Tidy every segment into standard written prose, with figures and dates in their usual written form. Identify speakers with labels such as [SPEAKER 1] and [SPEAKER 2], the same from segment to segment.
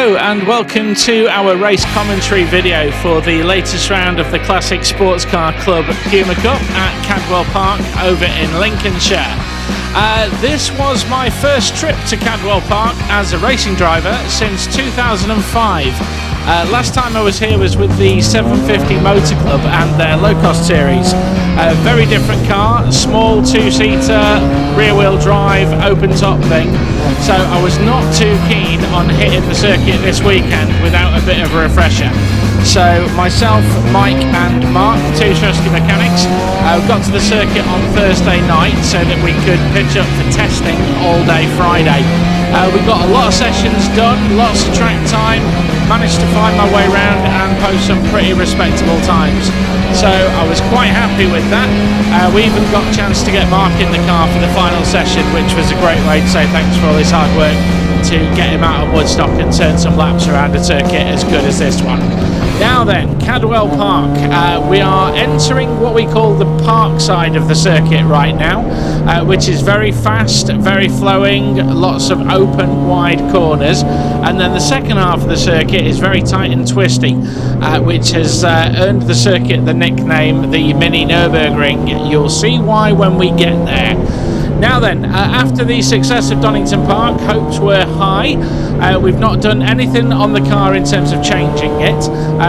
[SPEAKER 1] Hello and welcome to our race commentary video for the latest round of the Classic Sports Car Club Puma Cup at Cadwell Park over in Lincolnshire. This was my first trip to Cadwell Park as a racing driver since 2005. Last time I was here was with the 750 Motor Club and their low-cost series. A very different car, small two-seater, rear-wheel drive, open-top thing. So I was not too keen on hitting the circuit this weekend without a bit of a refresher. So myself, Mike and Mark, two trusty mechanics, got to the circuit on Thursday night so that we could pitch up for testing all day Friday. We got a lot of sessions done, lots of track time, managed to find my way around and post some pretty respectable times. So I was quite happy with that. We even got a chance to get Mark in the car for the final session, which was a great way to say thanks for all his hard work to get him out of Woodstock and turn some laps around a circuit as good as this one. Now then, Cadwell Park. We are entering what we call the park side of the circuit right now, which is very fast, very flowing, lots of open, wide corners. And then the second half of the circuit is very tight and twisty, which has earned the circuit the nickname the Mini Nürburgring. You'll see why when we get there. Now then, after the success of Donington Park, hopes were high. We've not done anything on the car in terms of changing it,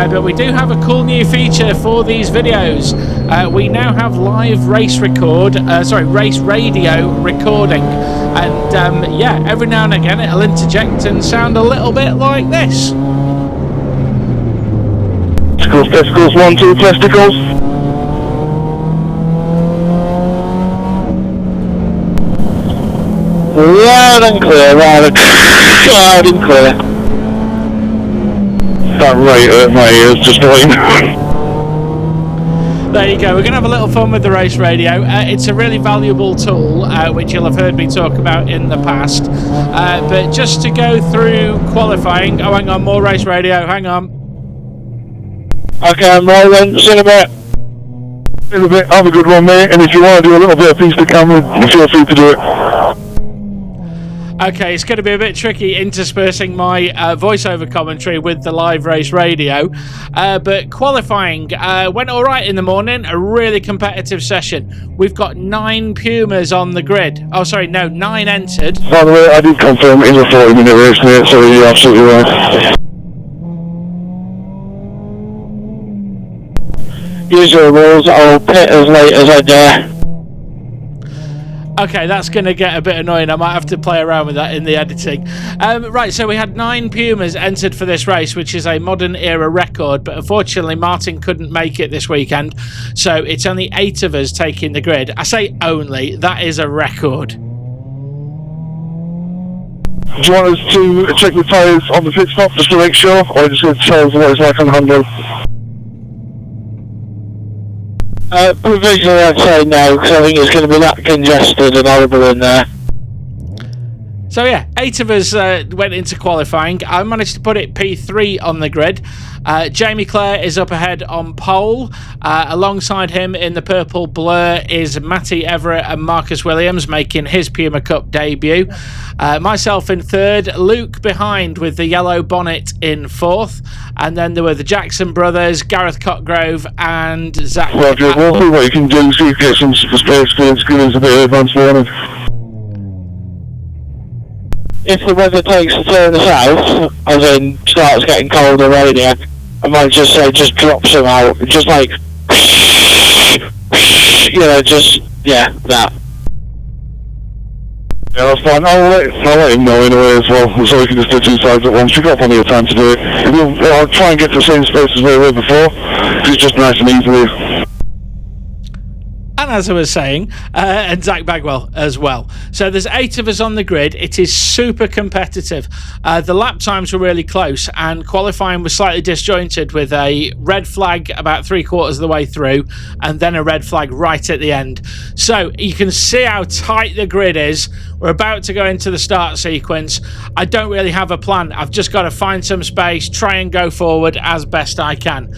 [SPEAKER 1] but we do have a cool new feature for these videos. We now have live race radio recording, and yeah, every now and again it'll interject and sound a little bit like this.
[SPEAKER 2] Testicles, 1, 2, testicles. Loud and clear, loud and clear. That right hurt my ears just right now.
[SPEAKER 1] There you go, we're going to have a little fun with the race radio. It's a really valuable tool, which you'll have heard me talk about in the past. But just to go through qualifying, oh hang on, more race radio, hang on.
[SPEAKER 2] Okay, I'm rolling, see you in a bit. Have a good one, mate, and if you want to do a little bit of piece to camera, feel free to do it.
[SPEAKER 1] Okay, it's going to be a bit tricky interspersing my voiceover commentary with the live race radio, but qualifying went all right in the morning, a really competitive session. We've got 9 Pumas on the grid. Oh, sorry, no, 9 entered.
[SPEAKER 2] By the way, I did confirm it is a 40-minute race, mate, so you're absolutely right. Usual rules, I'll pit as late as I dare.
[SPEAKER 1] Okay, that's going to get a bit annoying. I might have to play around with that in the editing. Right, so we had 9 Pumas entered for this race, which is a modern era record, but unfortunately Martin couldn't make it this weekend, so it's only 8 of us taking the grid. I say only, that is a record.
[SPEAKER 2] Do you want us to check the tyres on the pit stop just to make sure, or just going to tell us what it's like on the handle? Provisionally I'd say no, because I think it's going to be that congested and horrible in there.
[SPEAKER 1] So yeah, 8 of us went into qualifying. I managed to put it P3 on the grid. Jamie Clare is up ahead on pole. Alongside him in the purple blur is Matty Everett and Marcus Williams making his Puma Cup debut. Myself in 3rd, Luke behind with the yellow bonnet in 4th. And then there were the Jackson brothers, Gareth Cotgrove and Zach.
[SPEAKER 2] Roger, we'll see what you can do, see if you get some space for experience a bit of advanced warning. If the weather takes a turn south, as in starts getting cold already, I might just say just drop some out, just like, you know, just, yeah, that. Yeah, that's fine. I'll let him know anyway as well, so we can just do 2 sides at once. We've got plenty of time to do it. I'll try and get to the same space as we were before, because it's just nice and easy.
[SPEAKER 1] And as I was saying, and Zach Bagwell as well. So there's 8 of us on the grid. It is super competitive. The lap times were really close, and qualifying was slightly disjointed with a red flag about 3/4 of the way through, and then a red flag right at the end. So you can see how tight the grid is. We're about to go into the start sequence. I don't really have a plan. I've just got to find some space, try and go forward as best I can.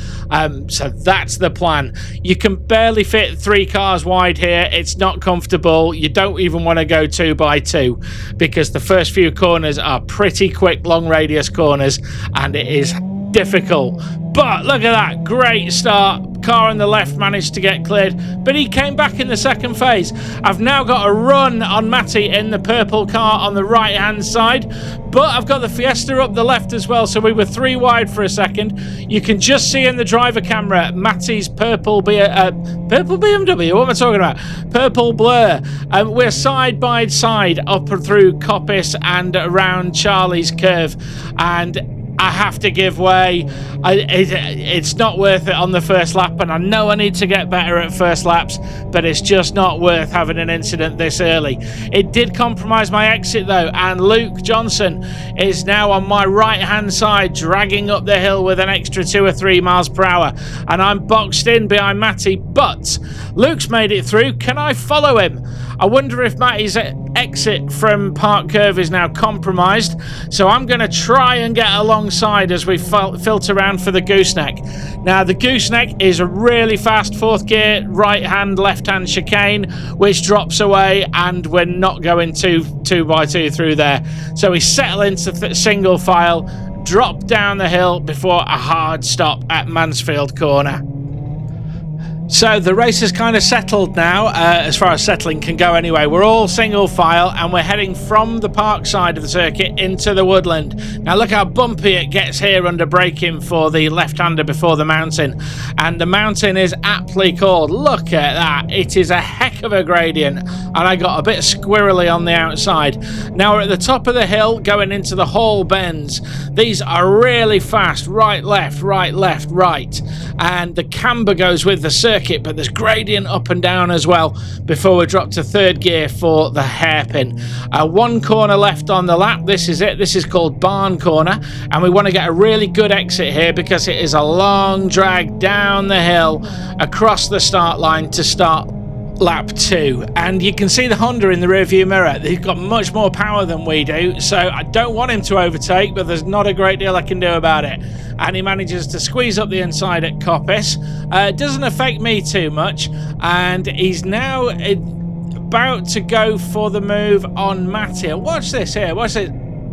[SPEAKER 1] So that's the plan. You can barely fit 3 cars cars wide here. It's not comfortable. You don't even want to go 2x2 because the first few corners are pretty quick, long radius corners, and it is difficult. But look at that, great start. Car on the left managed to get cleared, but he came back in the second phase. I've now got a run on Matty in the purple car on the right hand side, but I've got the Fiesta up the left as well, so we were 3 wide for a second. You can just see in the driver camera Matty's purple BMW, what am I talking about? Purple Blur. We're side by side up through Coppice and around Charlie's curve, and I have to give way. It's not worth it on the first lap, and I know I need to get better at first laps, but it's just not worth having an incident this early. It did compromise my exit though, and Luke Johnson is now on my right hand side, dragging up the hill with an extra 2 or 3 miles per hour, and I'm boxed in behind Matty, but Luke's made it through. Can I follow him? I wonder if Matty's exit from Park Curve is now compromised, so I'm going to try and get alongside as we filter around for the gooseneck. Now the gooseneck is a really fast 4th gear right hand left hand chicane which drops away, and we're not going 2x2 through there, so we settle into single file, drop down the hill before a hard stop at Mansfield Corner. So the race is kind of settled now, as far as settling can go anyway. We're all single file and we're heading from the park side of the circuit into the woodland. Now look how bumpy it gets here under braking for the left-hander before the mountain. And the mountain is aptly called. Look at that. It is a heck of a gradient. And I got a bit squirrely on the outside. Now we're at the top of the hill going into the Hall bends. These are really fast. Right, left, right, left, right. And the camber goes with the circuit, but there's gradient up and down as well before we drop to 3rd gear for the hairpin. 1 corner left on the lap. This is it. This is called Barn Corner, and we want to get a really good exit here because it is a long drag down the hill across the start line to start lap 2, and you can see the Honda in the rearview mirror. They've got much more power than we do, so I don't want him to overtake, but there's not a great deal I can do about it. And he manages to squeeze up the inside at Coppice. It doesn't affect me too much, and he's now about to go for the move on Matty. Watch this here, watch this.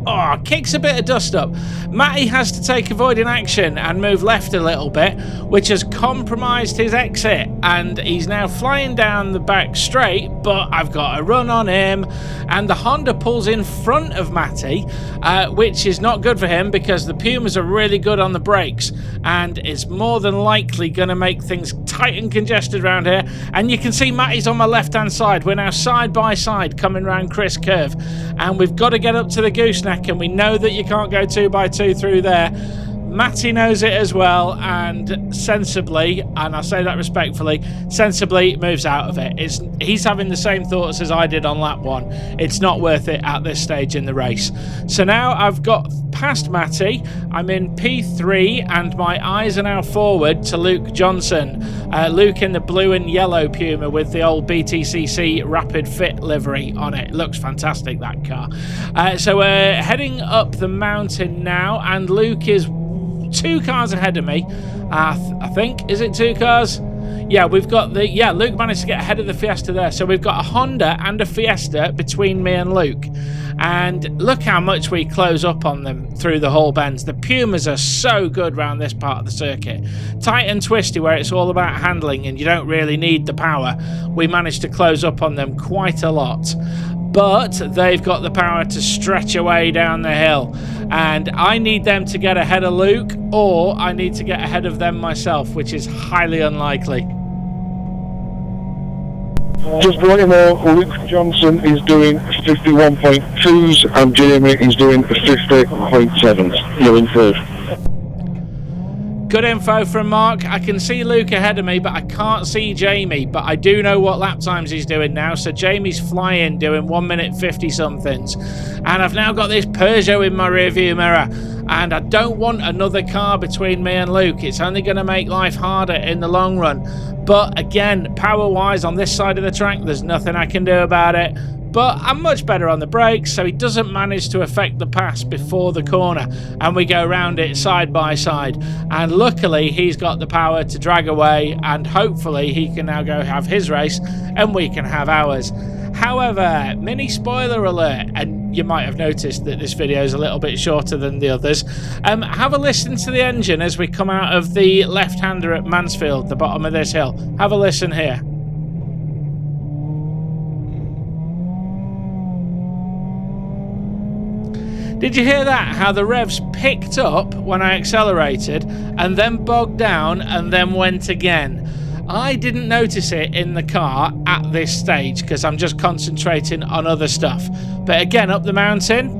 [SPEAKER 1] Oh, kicks a bit of dust up. Matty has to take avoiding action and move left a little bit, which has compromised his exit, and he's now flying down the back straight, but I've got a run on him, and the Honda pulls in front of Matty, which is not good for him because the Pumas are really good on the brakes, and it's more than likely going to make things tight and congested around here. And you can see Matty's on my left hand side. We're now side by side coming round Chris Curve, and we've got to get up to the gooseneck, and we know that you can't go 2x2 through there. Matty knows it as well, and sensibly, and I say that respectfully, sensibly moves out of it. He's having the same thoughts as I did on lap 1. It's not worth it at this stage in the race. So now I've got past Matty, I'm in P3, and my eyes are now forward to Luke Johnson. Luke in the blue and yellow Puma with the old BTCC Rapid Fit livery on it. Looks fantastic, that car. So we're heading up the mountain now, and Luke is 2 cars ahead of me. I think, is it 2 cars? Yeah, we've got the, Luke managed to get ahead of the Fiesta there. So we've got a Honda and a Fiesta between me and Luke. And look how much we close up on them through the Hall bends. The Pumas are so good around this part of the circuit. Tight and twisty where it's all about handling and you don't really need the power. We managed to close up on them quite a lot. But they've got the power to stretch away down the hill, and I need them to get ahead of Luke, or I need to get ahead of them myself, which is highly unlikely.
[SPEAKER 2] Just to let you know, Luke Johnson is doing 51.2s and Jamie is doing 50.7s. You're in 3rd.
[SPEAKER 1] Good info from Mark. I can see Luke ahead of me, but I can't see Jamie. But I do know what lap times he's doing now. So Jamie's flying, doing 1 minute 50 somethings. And I've now got this Peugeot in my rearview mirror. And I don't want another car between me and Luke. It's only going to make life harder in the long run. But again, power-wise, on this side of the track, there's nothing I can do about it. but I'm much better on the brakes, so he doesn't manage to affect the pass before the corner, and we go around it side by side. And luckily he's got the power to drag away, and hopefully he can now go have his race and we can have ours. However, mini spoiler alert, and you might have noticed that this video is a little bit shorter than the others. Have a listen to the engine as we come out of the left-hander at Mansfield, the bottom of this hill. Have a listen here. Did you hear that? How the revs picked up when I accelerated and then bogged down and then went again. I didn't notice it in the car at this stage because I'm just concentrating on other stuff. But again, up the mountain,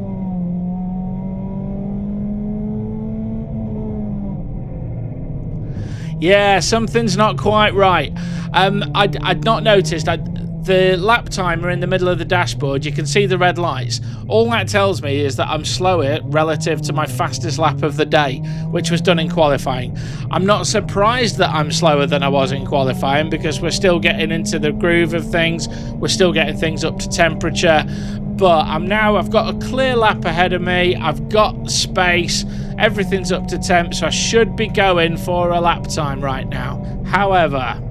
[SPEAKER 1] yeah, something's not quite right. I'd not noticed. The lap timer in the middle of the dashboard, you can see the red lights. All that tells me is that I'm slower relative to my fastest lap of the day, which was done in qualifying. I'm not surprised that I'm slower than I was in qualifying because we're still getting into the groove of things. We're still getting things up to temperature. But I've got a clear lap ahead of me. I've got space. Everything's up to temp, so I should be going for a lap time right now. However,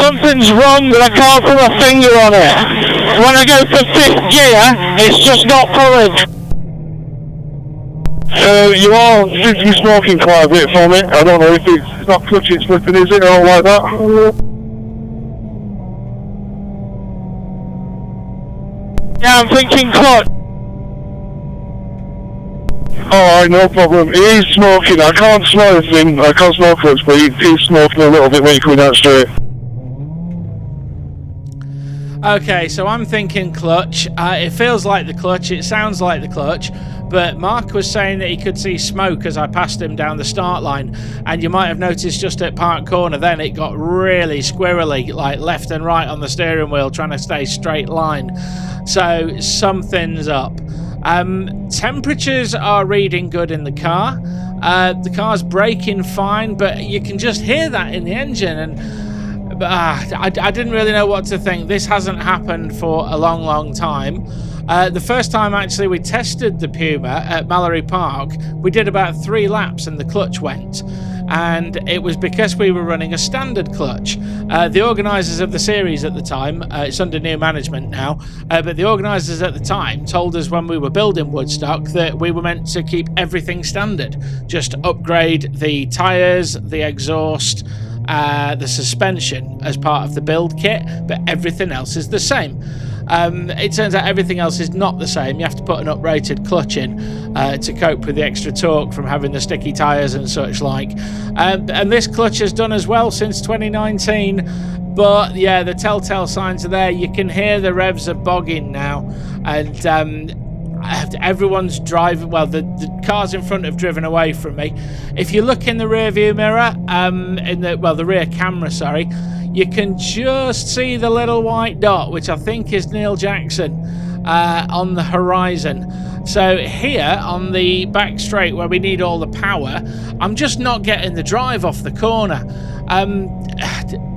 [SPEAKER 2] something's wrong, but I can't put my finger on it. When I go for 5th gear, it's just not pulling. You're smoking quite a bit from it. I don't know if it's not clutching slipping, is it, or like that? Yeah, I'm thinking clutch. Alright, no problem. He is smoking. I can't smell anything. I can't smell clutch, but he's smoking a little bit when you're coming out straight.
[SPEAKER 1] okay, so I'm thinking clutch. It feels like the clutch. It sounds like the clutch. But Mark was saying that he could see smoke as I passed him down the start line. And you might have noticed just at Park Corner then it got really squirrely, like left and right on the steering wheel, trying to stay straight line. So something's up. Temperatures are reading good in the car. The car's braking fine, but you can just hear that in the engine. And I didn't really know what to think. This hasn't happened for a long time. The first time actually we tested the Puma at Mallory Park, we did about 3 laps and the clutch went. And it was because we were running a standard clutch. The organisers of the series at the time, it's under new management now, but the organisers at the time told us when we were building Woodstock that we were meant to keep everything standard. Just upgrade the tyres, the exhaust, the suspension as part of the build kit, but everything else is the same. It turns out everything else is not the same. You have to put an uprated clutch in to cope with the extra torque from having the sticky tyres and such like. And this clutch has done as well since 2019. But yeah, the telltale signs are there. You can hear the revs are bogging now. And everyone's driving, well, the cars in front have driven away from me. If you look in the rear view mirror, the rear camera, sorry, you can just see the little white dot, which I think is Neil Jackson, on the horizon. So here on the back straight where we need all the power, I'm just not getting the drive off the corner.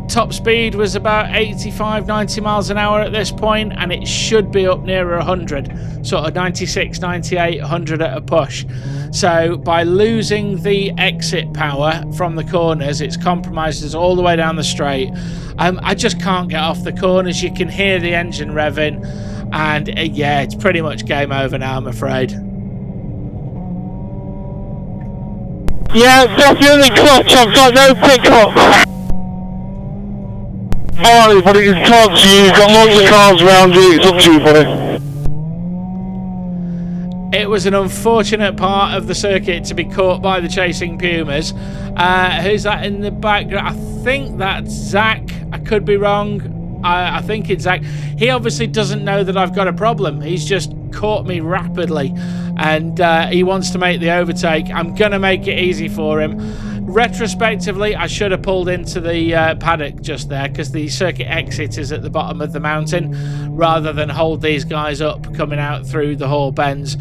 [SPEAKER 1] Top speed was about 85, 90 miles an hour at this point, and it should be up nearer 100, sort of 96, 98, 100 at a push. So by losing the exit power from the corners, it's compromised us all the way down the straight. I just can't get off the corners. You can hear the engine revving, and yeah, it's pretty much game over now, I'm afraid.
[SPEAKER 2] Yeah, definitely clutch. I've got no pickup. Alright, but it's up to you. You've got lots of cars around you. It's up to you, buddy.
[SPEAKER 1] It was an unfortunate part of the circuit to be caught by the chasing Pumas. Who's that in the background? I think that's Zach. I could be wrong. I think it's Zach. He obviously doesn't know that I've got a problem. He's just caught me rapidly, and he wants to make the overtake. I'm going to make it easy for him. Retrospectively, I should have pulled into the paddock just there because the circuit exit is at the bottom of the mountain rather than hold these guys up coming out through the Hall bends.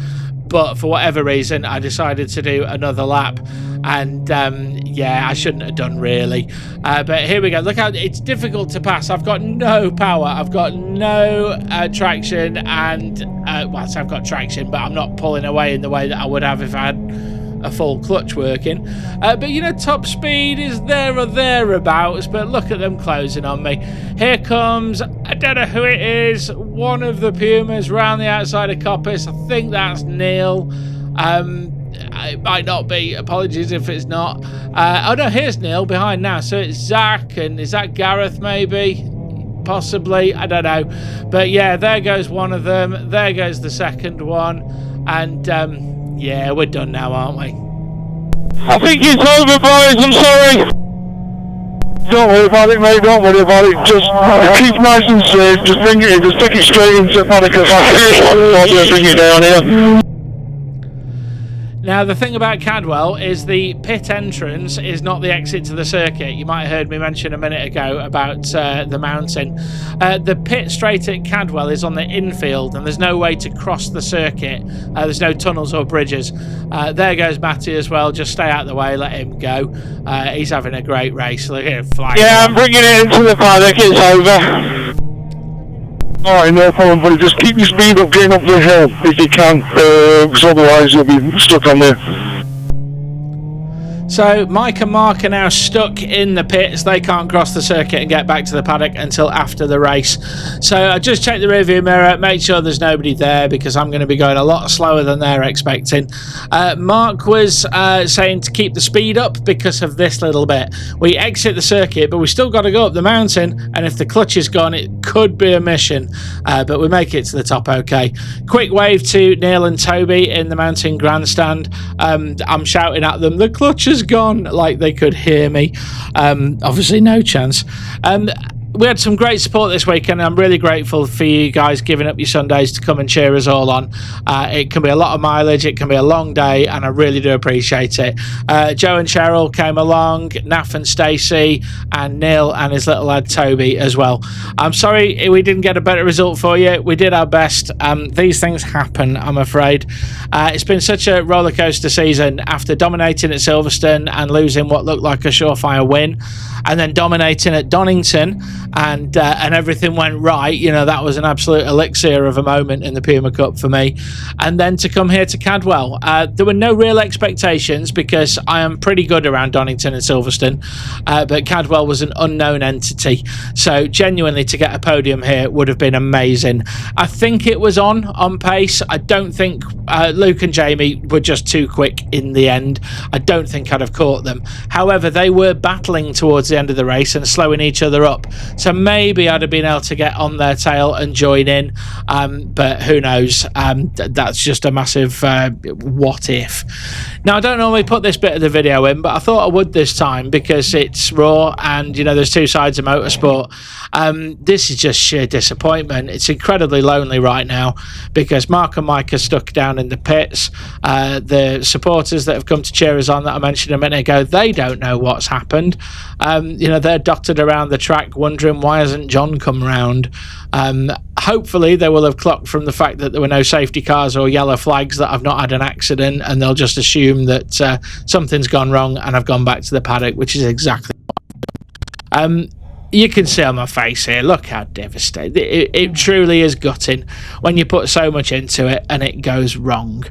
[SPEAKER 1] but for whatever reason I decided to do another lap, and yeah, I shouldn't have done really, but here we go. Look how it's difficult to pass. I've got no power, I've got no traction, and well, so I've got traction, but I'm not pulling away in the way that I would have if I had a full clutch working, but you know, top speed is there or thereabouts, but look at them closing on me. Here comes, I don't know who it is, one of the Pumas round the outside of Coppice. I think that's Neil. It might not be, apologies if it's not. Oh no, here's Neil behind now, so it's Zach, and is that Gareth maybe? Possibly, I don't know, but yeah, there goes one of them, there goes the second one, and yeah, we're done now, aren't we?
[SPEAKER 2] I think it's over, boys, I'm sorry. Don't worry about it, mate, don't worry about it. Just keep nice and safe, just bring it in, just take it straight into Paddock. I'll just bring it down here.
[SPEAKER 1] Now, the thing about Cadwell is the pit entrance is not the exit to the circuit. You might have heard me mention a minute ago about the mountain. The pit straight at Cadwell is on the infield, and there's no way to cross the circuit. There's no tunnels or bridges. There goes Matty as well. Just stay out of the way, let him go. He's having a great race. Look at him flying.
[SPEAKER 2] Yeah, I'm bringing it into the paddock, it's over. Alright, no problem, buddy. Just keep your speed up getting up the hill if you can, because otherwise you'll be stuck on there.
[SPEAKER 1] So Mike and Mark are now stuck in the pits. They can't cross the circuit and get back to the paddock until after the race. So I just checked the rearview mirror, made sure there's nobody there because I'm going to be going a lot slower than they're expecting. Mark was saying to keep the speed up because of this little bit. We exit the circuit, but we still got to go up the mountain, and if the clutch is gone, it could be a mission, but we make it to the top okay. Quick wave to Neil and Toby in the mountain grandstand. I'm shouting at them, the clutch is gone, like they could hear me. Obviously no chance. We had some great support this weekend, and I'm really grateful for you guys giving up your Sundays to come and cheer us all on. It can be a lot of mileage, it can be a long day, and I really do appreciate it. Joe and Cheryl came along, Naf and Stacey, and Neil and his little lad Toby as well. I'm sorry we didn't get a better result for you. We did our best. These things happen, I'm afraid. It's been such a roller coaster season after dominating at Silverstone and losing what looked like a surefire win, and then dominating at Donington, and everything went right. You know, that was an absolute elixir of a moment in the Puma Cup for me. And then to come here to Cadwell, there were no real expectations because I am pretty good around Donington and Silverstone, but Cadwell was an unknown entity, so genuinely to get a podium here would have been amazing. I think it was on pace. I don't think Luke and Jamie were just too quick in the end. I don't think I'd have caught them. However, they were battling towards the end of the race and slowing each other up, so maybe I'd have been able to get on their tail and join in, but who knows. That's just a massive what if. Now, I don't normally put this bit of the video in, but I thought I would this time because it's raw, and you know, there's two sides of motorsport. This is just sheer disappointment. It's incredibly lonely right now because Mark and Mike are stuck down in the pits. The supporters that have come to cheer us on that I mentioned a minute ago, they don't know what's happened. You know, they're dotted around the track wondering why hasn't John come round. Hopefully they will have clocked from the fact that there were no safety cars or yellow flags that I've not had an accident, and they'll just assume that something's gone wrong and I've gone back to the paddock, which is exactly what you can see on my face here. Look how devastated it truly is. Gutting when you put so much into it and it goes wrong.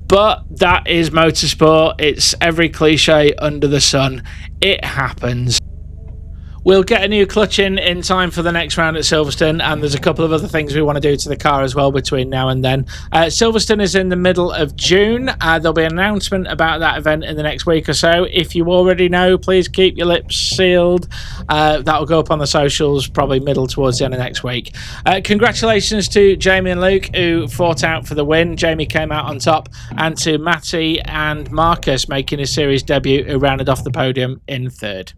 [SPEAKER 1] But that is motorsport. It's every cliche under the sun. It happens. We'll get a new clutch in time for the next round at Silverstone, and there's a couple of other things we want to do to the car as well between now and then. Silverstone is in the middle of June. There'll be an announcement about that event in the next week or so. If you already know, please keep your lips sealed. That'll go up on the socials probably middle towards the end of next week. Congratulations to Jamie and Luke, who fought out for the win. Jamie came out on top, and to Matty and Marcus making his series debut, who rounded off the podium in third.